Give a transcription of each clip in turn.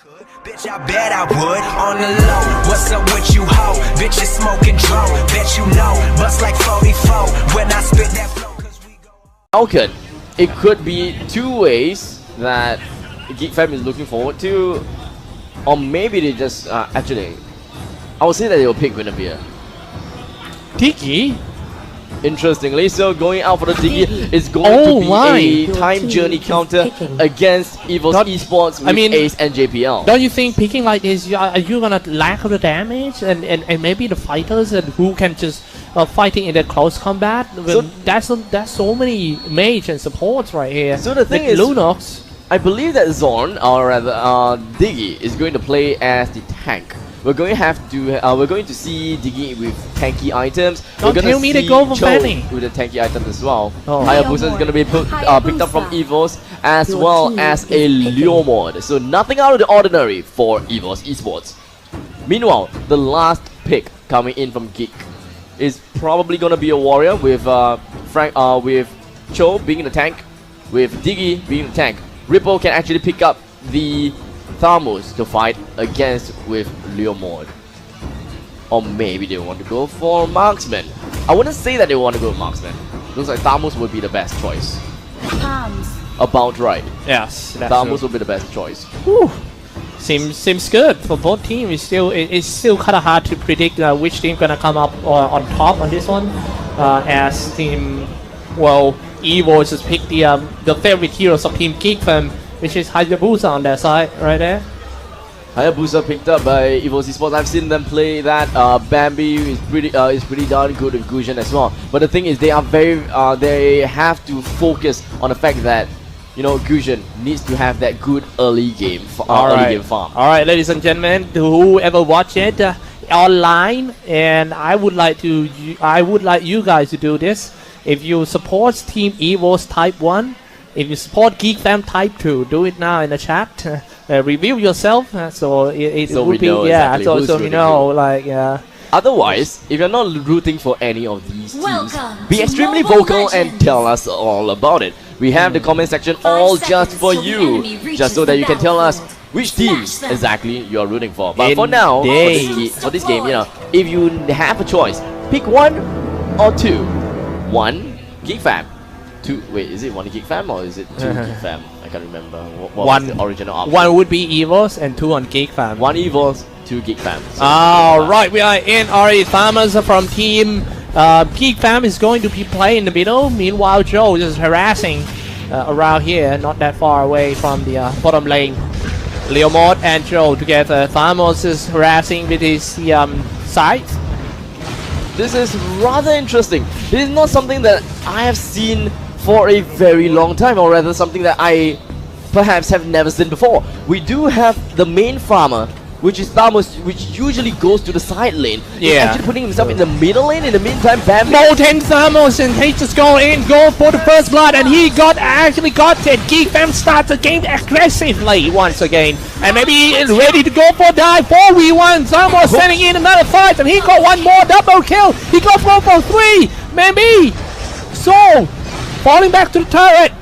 Bitch, I bet I would. On the low, what's up with you, ho? Bitch, you smoking drone. Bet you know, bust like 44 when I spit that flow. Falcon, it could be two ways that Geek Fam is looking forward to, or maybe they just actually, I would say that they will pick Guinevere. Tiki? Interestingly, so going out for the Diggy is going to be a time journey counter against Evos Esports with Ace and JPL. Don't you think picking like this, are you gonna lack of the damage and maybe the fighters and who can just fighting in the close combat? So that's so many mage and supports right here. So the thing is, Lunox, I believe that Zorn, or rather Diggy, is going to play as the tank. We're going to see Diggy with tanky items. Don't tell me to go for Fanny with the tanky items as well. Hayabusa is going to be picked up from Evos as well as a Leomord. So nothing out of the ordinary for Evos Esports. Meanwhile, the last pick coming in from Geek is probably going to be a warrior with with Cho being the tank, with Diggy being the tank. Ripple can actually pick up the Thamus to fight against with Leomord. Or maybe they want to go for Marksman. I wouldn't say that they want to go Marksman. Looks like Thamus would be the best choice. About right. Yes, Thamus would be the best choice. Whew. Seems good for both teams. It's still kind of hard to predict which team gonna come up on top on this one. As team, well, Evo just picked the favorite heroes of Team Geek Fam, which is Hayabusa on their side, right there. Hayabusa picked up by Evos Esports. I've seen them play that. Bambi is pretty darn good with Gusion as well. But the thing is, they are they have to focus on the fact that, you know, Gusion needs to have that good early game farm. All right, ladies and gentlemen, whoever watch it online, and I would like you guys to do this. If you support Team Evos Type 1. If you support Geek Fam Type 2, do it now in the chat. Review yourself, so it would be so you know, like Otherwise, if you're not rooting for any of these teams, be extremely vocal and tell us all about it. We have the comment section all just for you, just so that you can tell us which teams exactly you're rooting for. But for now, for this game, you know, if you have a choice, pick one or two. One, Geek Fam. Two, wait, is it one Geek Fam or is it two Geek Fam? I can't remember. What was the original option? One would be Evos and two on Geek Fam. One Evos, two Geek Fam. So Alright, we are in already. Farmers from Team Geek Fam is going to be playing in the middle. Meanwhile, Joe is harassing around here, not that far away from the bottom lane. Leomord and Joe together. Farmers is harassing with his scythe. This is rather interesting. This is not something that I have seen for a very long time, or rather something that I perhaps have never seen before. We do have the main farmer, which is Thamus, which usually goes to the side lane. He's actually putting himself in the middle lane. In the meantime, Bambi. Molten Thamus, and he just go for the first blood, and he actually got it. Geek Fam starts the game aggressively once again, and maybe he's ready to go for dive. 4v1. Thamus sending in another fight, and he got one more double kill. He got 4 for 3. Maybe. So falling back to the turret.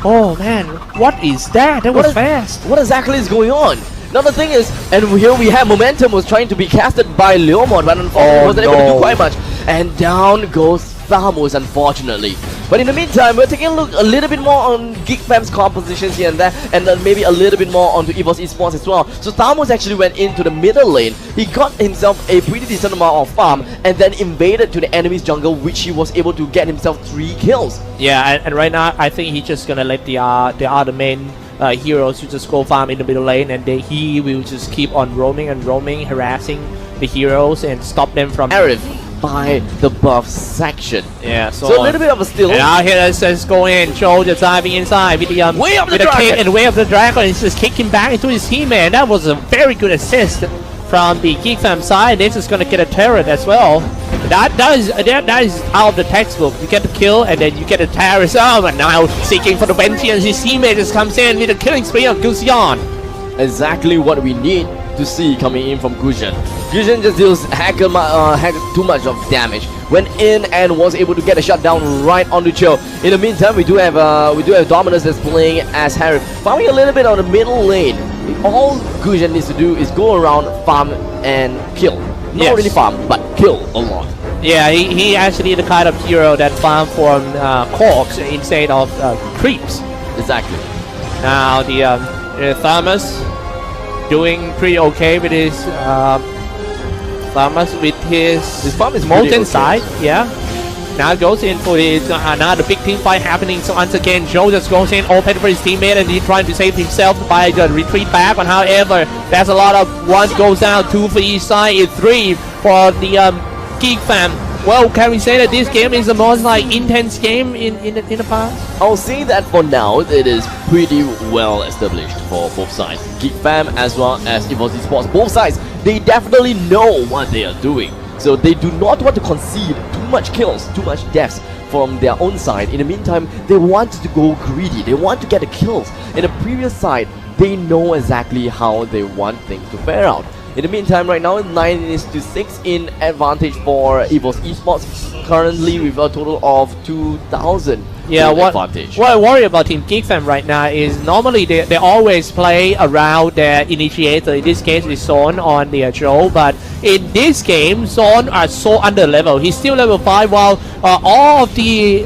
Oh man, what is that? That was fast. What exactly is going on? Now the thing is, and here we have Momentum was trying to be casted by Leomord, but unfortunately wasn't able to do quite much. And down goes Thamus, unfortunately. But in the meantime, we're taking a look a little bit more on Geek Fam's compositions here and there, and then maybe a little bit more onto Evos Esports as well. So Thamus actually went into the middle lane. He got himself a pretty decent amount of farm, and then invaded to the enemy's jungle, which he was able to get himself 3 kills. Yeah, and right now I think he's just gonna let the other main heroes to just go farm in the middle lane, and he will just keep on roaming, harassing the heroes and stop them from by the buff section. Yeah, so a little bit of a steal. And out here let's go in. Joe just diving inside with the Way of the Dragon, and Way of the Dragon, and just kicking back into his teammate. That was a very good assist from the Geek Fam side. They're just gonna get a turret as well. That is out of the textbook. You get the kill and then you get a terrorist. Oh, and now seeking for the Ventians. His teammate just comes in with a killing spree on Gusion. Exactly what we need to see coming in from Gusion. Gusion just deals too much of damage. Went in and was able to get a shutdown right on the Cho. In the meantime, we do have Dominus that's playing as Harry, farming a little bit on the middle lane. All Gujan needs to do is go around, farm, and kill. Not Yes. really farm, but kill a lot. Yeah, he actually the kind of hero that farm from corpse instead of creeps. Exactly. Now the Thermos doing pretty okay with his Thermos with his farm is molten pretty okay. side. Yeah. Now goes in for his another big team fight happening. So once again, Joe just goes in, open for his teammate, and he's trying to save himself by the retreat back. But however, there's a lot of one goes down, 2 for each side, it's 3 for the Geek fam. Well, can we say that this game is the most intense game in the past? I'll say that for now, it is pretty well established for both sides. Geek fam as well as Evos Esports, both sides, they definitely know what they are doing. So they do not want to concede too much kills, too much deaths from their own side. In the meantime, they want to go greedy. They want to get the kills. In the previous side, they know exactly how they want things to fare out. In the meantime, right now, 9-6 in advantage for Evos Esports. Currently with a total of 2,000 advantage. What I worry about Team Geek fam right now is normally they always play around their initiator. In this case, it's Zone on the Joe, but in this game, Zone are so under level. He's still level 5, while all of the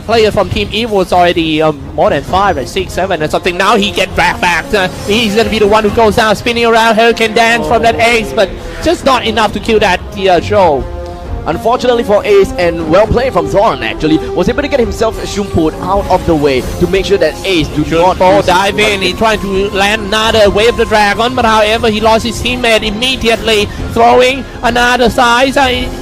players from Team Evos already more than 5, like 6, 7 or something. Now he get dragged back. He's gonna be the one who goes down, spinning around, Hurricane Dance from that ace, but just not enough to kill that Joe. Unfortunately for Ace, and well played from Zoran actually, was able to get himself Shumput out of the way to make sure that Ace do not dive in. He tried to land another wave of the dragon, but however he lost his teammate immediately, throwing another size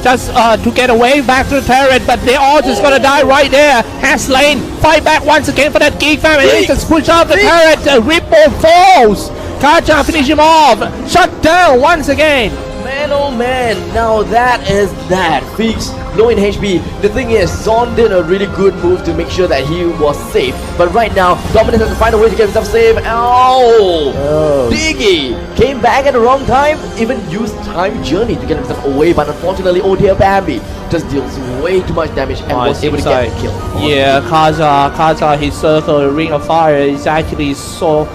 just to get away back to the turret, but they all just gonna die right there. Has Lane fight back once again for that Geek fam, and he just push off the turret. Ripple falls. Kaja finish him off. Shut down once again. Man, oh man, now that is that. Fix low in HP. The thing is, Zon did a really good move to make sure that he was safe. But right now, Dominus has to find a way to get himself safe. Ow! Diggy came back at the wrong time. Even used time journey to get himself away. But unfortunately, oh dear, Bambi just deals way too much damage and was able to get the kill. Yeah, Kaza, his circle, Ring of Fire is actually so...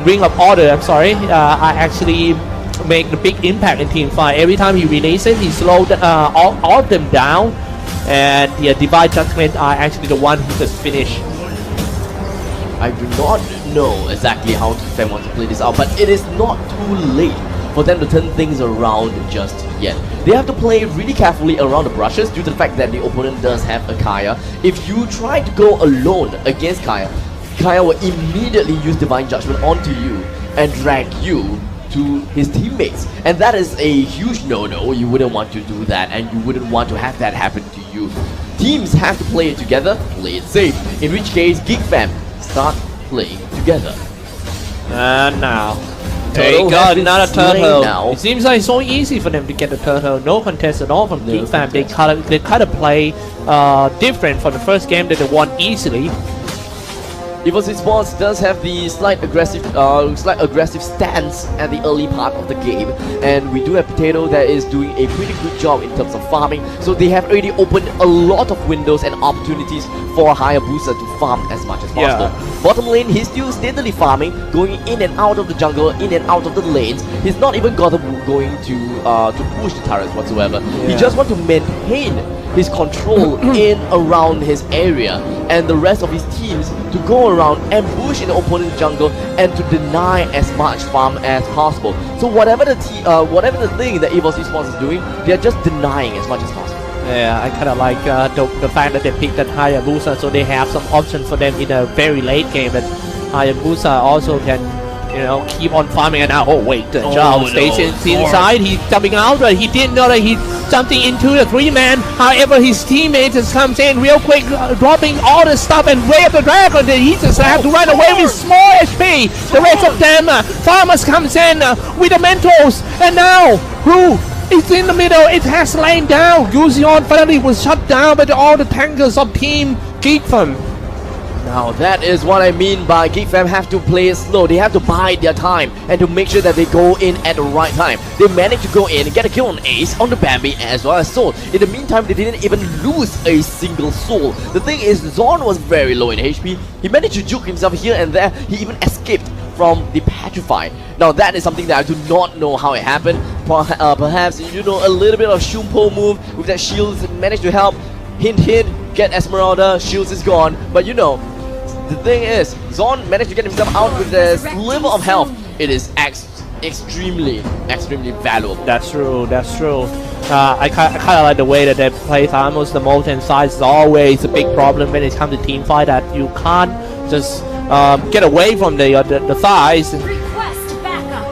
Ring of Order, I'm sorry. I actually... make the big impact in team fight. Every time he releases, he slowed all of them down, and the Divine Judgment are actually the one who just finish. I do not know exactly how Fam wants to play this out, but it is not too late for them to turn things around just yet. They have to play really carefully around the brushes due to the fact that the opponent does have a Kaya. If you try to go alone against Kaya, Kaya will immediately use Divine Judgment onto you and drag you to his teammates, and that is a huge no-no. You wouldn't want to do that, and you wouldn't want to have that happen to you. Teams have to play it together, play it safe, in which case Geek fam start playing together. And now Turtle they got has been another slain turtle. now. It seems like it's so easy for them to get the turtle. No contest at all from Geek fam. They kind of play different from the first game that they won easily. Evos Esports does have the slight aggressive stance at the early part of the game, and we do have Potato that is doing a pretty good job in terms of farming. So they have already opened a lot of windows and opportunities for Hayabusa to farm as much as possible. Bottom lane, he's still steadily farming, going in and out of the jungle, in and out of the lanes. He's not even going to push the turrets whatsoever. He just wants to maintain his control in around his area, and the rest of his teams to go around, ambush in the opponent's jungle, and to deny as much farm as possible. So whatever the thing that Evos Esports is doing, they are just denying as much as possible. Yeah, I kind of like the fact that they picked that Hayabusa, so they have some options for them in a very late game. But Hayabusa also can, keep on farming. And now, Zhao stays inside. He's jumping out, but he didn't know that he's jumping into the 3-man. However, his teammate just comes in real quick, dropping all the stuff and wave the dragon. Then he just have to run away with small HP. The rest of them, Farmers comes in with the Mentos, and now who? It's in the middle. It has lain down. Guzion finally was shut down by all the tankers of Team Geek fam. Now that is what I mean by Geek fam have to play it slow. They have to bide their time and to make sure that they go in at the right time. They managed to go in and get a kill on Ace, on the Bambi, as well as Soul. In the meantime, they didn't even lose a single soul. The thing is, Zorn was very low in HP. He managed to juke himself here and there. He even escaped from the patch electrify. Now that is something that I do not know how it happened. Perhaps you know a little bit of Shumpo move with that shields managed to help. Hint hint, get Esmeralda, shields is gone. But you know, the thing is, Zon managed to get himself out with a sliver of health. It is extremely valuable. That's true. That's true. I kind of like the way that they play Thanos. The molten size is always a big problem when it comes to team fight. That you can't just get away from the thighs. Request backup.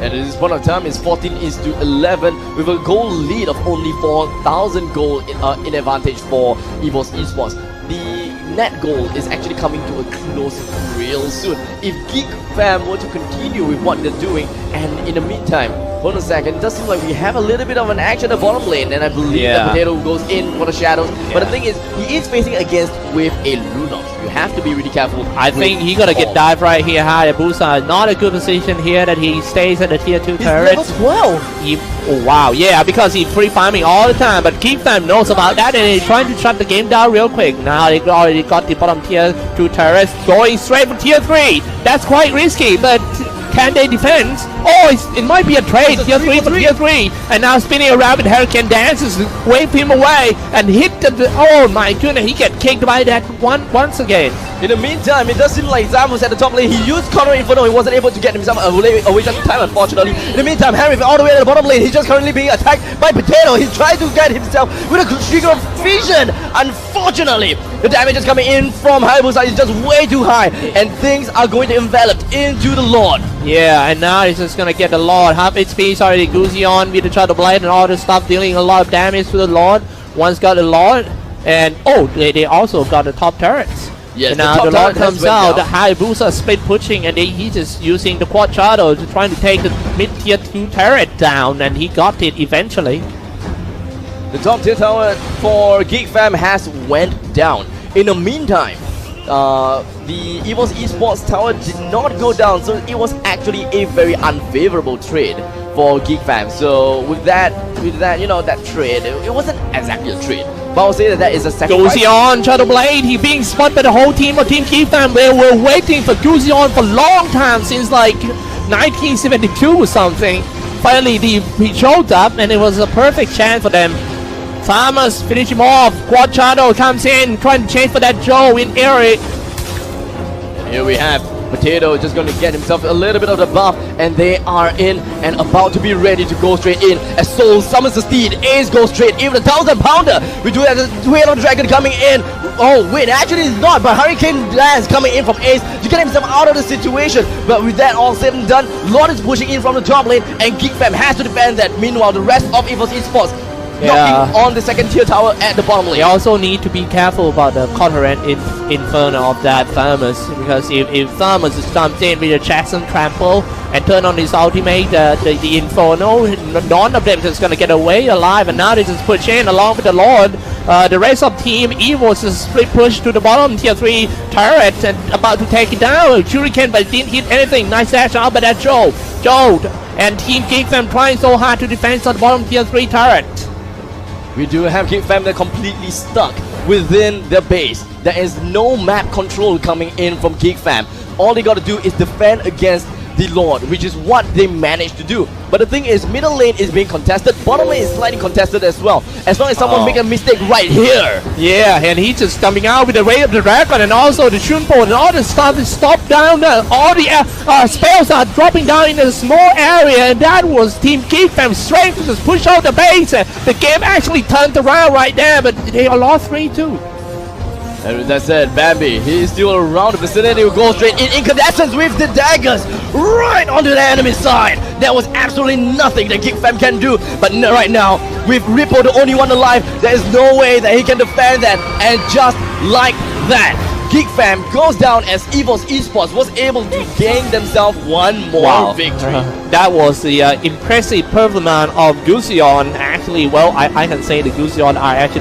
And at this point of time, it's 14-11 with a goal lead of only 4,000 gold in advantage for Evos Esports. The net goal is actually coming to a close real soon. If Geek fam were to continue with what they're doing, and in the meantime, hold on a second, it does seem like we have a little bit of an action at the bottom lane, and I believe that Potato goes in for the shadows. But the thing is, he is facing against with a Lunox. You have to be really careful. I think he gonna get dive right here. Hayabusa, not a good position here that he stays at the tier 2 turret. Level 12. Oh wow, yeah, because he's free farming all the time, but Geek fam knows about that and he's trying to shut the game down real quick. Now they already got the bottom tier 2 turrets going straight for tier 3. That's quite risky, but can they defend? Oh, it might be a trade. Tier 3 for tier 3. And now spinning around with Hurricane dances, wave him away and hit the... Oh my goodness, he get kicked by that once again. In the meantime, it does seem like Zam was at the top lane. He used Counter Inferno. He wasn't able to get himself away at the time, unfortunately. In the meantime, Harry all the way at the bottom lane. He's just currently being attacked by Potato. He's trying to get himself with a trigger of vision. Unfortunately, the damage is coming in from Hayabusa is just way too high. And things are going to envelop into the Lord. Yeah, and now he's just gonna get the Lord. Half HP is already Guzion with the Shadow Blade and all this stuff, dealing a lot of damage to the Lord. One's got the Lord. And oh, they also got the top turrets. Yes, and now the Lord comes out, the Hayabusa split pushing, and he's just using the quad shadow to trying to take the mid tier 2 turret down, and he got it eventually. The top tier tower for Geek Fam has went down. In the meantime, the Evos Esports tower did not go down, so it was actually a very unfavorable trade for Geek Fam. So with that, you know, that trade, it wasn't exactly a trade. But I'll say that is a sacrifice. Guzion, Shadow Blade, he being spotted by the whole team of Team Geek Fam. They were waiting for Guzion for a long time, since like 1972 or something. Finally, he showed up, and it was a perfect chance for them. Farmers finish him off. Quad Shadow comes in, trying to change for that Joe in area. And here we have Potato just going to get himself a little bit of the buff, and they are in and about to be ready to go straight in. As Soul summons the steed, Ace goes straight in with a 1000 pounder. We do have the Whale of Dragon coming in. Oh wait, actually it's not, but Hurricane Blast coming in from Ace to get himself out of the situation. But with that all said and done, Lord is pushing in from the top lane, and Geek Fam has to defend that. Meanwhile, the rest of Evos Esports knocking on the second tier tower at the bottom lane. They also need to be careful about the counter inferno of that Thermos, because if Thermos jumps in with a Jackson trample and turn on his ultimate, the Inferno, none of them is going to get away alive, and now they just push in along with the Lord. The rest of Team Evos is split push to the bottom tier 3 turret and about to take it down. Shuriken, but didn't hit anything. Nice dash out by that Joe, and Team Geek Fam trying so hard to defend on the bottom tier 3 turret. We do have Geek Fam that completely stuck within their base. There is no map control coming in from Geek Fam. All they got to do is defend against the Lord, which is what they managed to do. But the thing is, middle lane is being contested, bottom lane is slightly contested as well. As long as someone make a mistake right here. Yeah, and he's just coming out with the Ray of the Dragon and also the Shunpo, and all the stuff is stopped down there. All the spells are dropping down in a small area, and that was Team Geek Fam's strength to just push out the base. The game actually turned around right there, but they lost 3-2. And with that said, Bambi, he is still around the vicinity. Will go straight in incandescence with the daggers right onto the enemy side. There was absolutely nothing that Geek Fam can do. But right now, with Rippo the only one alive, there is no way that he can defend that. And just like that, Geek Fam goes down as Evos Esports was able to gain themselves one more victory. That was the impressive performance of Guzion. Actually, well, I can say the Guzion are actually